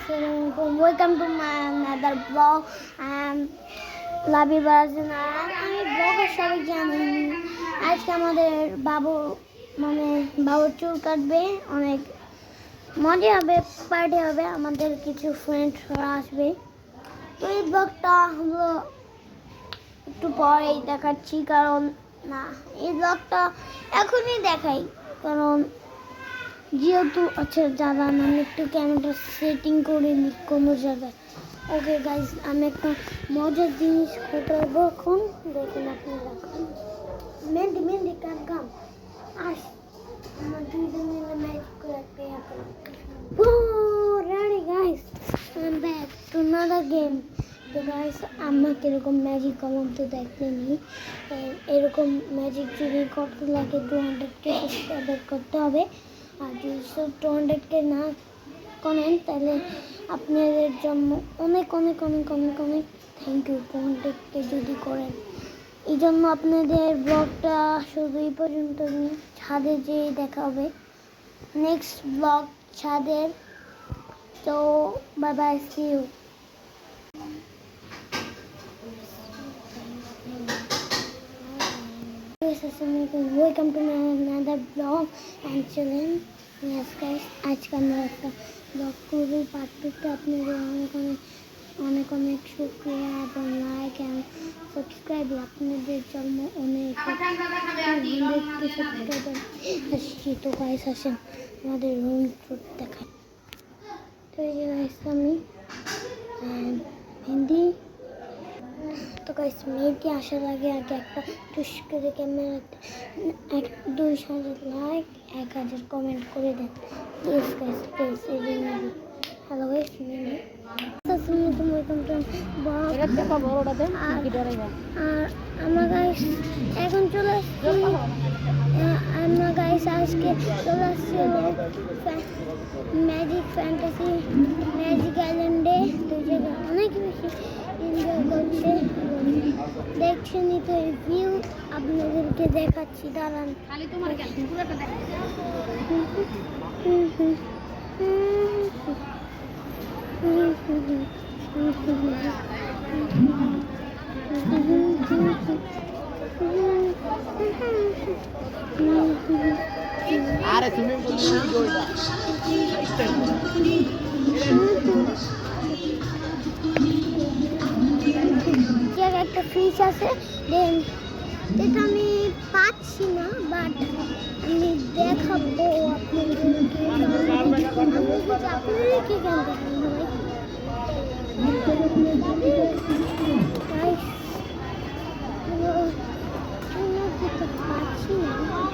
Welcome to my another blog. লাভি বারাজনা। আমি ব্লগের সবাই জানি আজকে আমাদের বাবুর চুল কাটবে, অনেক মজা হবে, পার্টি হবে, আমাদের কিছু ফ্রেন্ডরা আসবে। তো এই ব্লগটা হলো একটু পরেই দেখাচ্ছি, কারণ না এই ব্লগটা এখনই দেখাই, কারণ যেহেতু যারা আমি একটু ক্যামেরা সেটিং করে নিই কোনো জায়গায়। ওকে গাইজ, আমি একটা মজার জিনিস ঘটাবো এখন, দেখুন আপনারা। মেহেন্দি কাম আস আমরা দুইজন মিলে ম্যাচ করে একটা ready guys, I am back to another game. তো গাইজ, আমরা কীরকম ম্যাজিক কমন তো দেখলেনি। এরকম ম্যাজিক যদি করতে লাগে 200কে সাবস্ক্রাইব করতে হবে। আর যদি 200কে না করেন তাহলে আপনাদের জন্য অনেক অনেক অনেক অনেক অনেক থ্যাংক ইউ। 200কে যদি করেন, এই জন্য আপনাদের ব্লগটা শুধু এই পর্যন্ত, ছাদে যেয়ে দেখা হবে নেক্সট ব্লগ ছাদের। তো bye bye, see you. Welcome to my another blog and channel. Yes guys, আজকে আমরা একটা ব্লগ করবো পার্ট 2তে। আপনাদের অনেক অনেক অনেক অনেক শুক্রিয়া এবং লাইক অ্যান্ড সাবস্ক্রাইব। আপনাদের জন্য অনেক সাবস্ক্রাইবার আসছি। তো গাইস আসেন আমাদের রুম ট্যুর দেখায়। তো এই যে গাইস আমি হিন্দি। তো গাইস, মেয়েটি আসার আগে একটা টুস করে ক্যামেরাতে 2,000 লাইক 1,000 কমেন্ট করে দেন প্লিজ গাইস, প্লিজ। এই যে মেবি হ্যালো গাইস, আর আমরা গাইস এখন চলে আসছি। আমরা গাইস আজকে চলে আসছি ম্যাজিক ফ্যান্টাসি ম্যাজিক আইল্যান্ডে। দুই জায়গায় অনেক বেশি এনজয় করছে, দেখছেনই তো এই ভিউ। আপনাদেরকে দেখাচ্ছি, দাঁড়ান। আরে তুমি একটা ফিশ আছে, দেন এটা আমি পাচ্ছি না, বাট আমি দেখাবো আপনাদেরকে। আপনাদেরকে কেন দেখাবো ভাই, পাচ্ছি না, দেখাবো।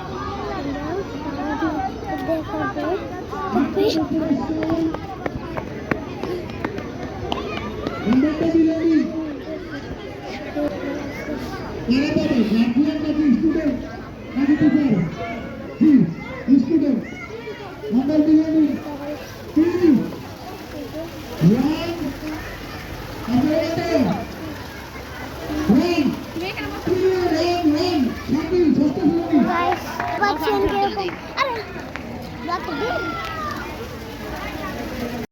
Guys, what's in here?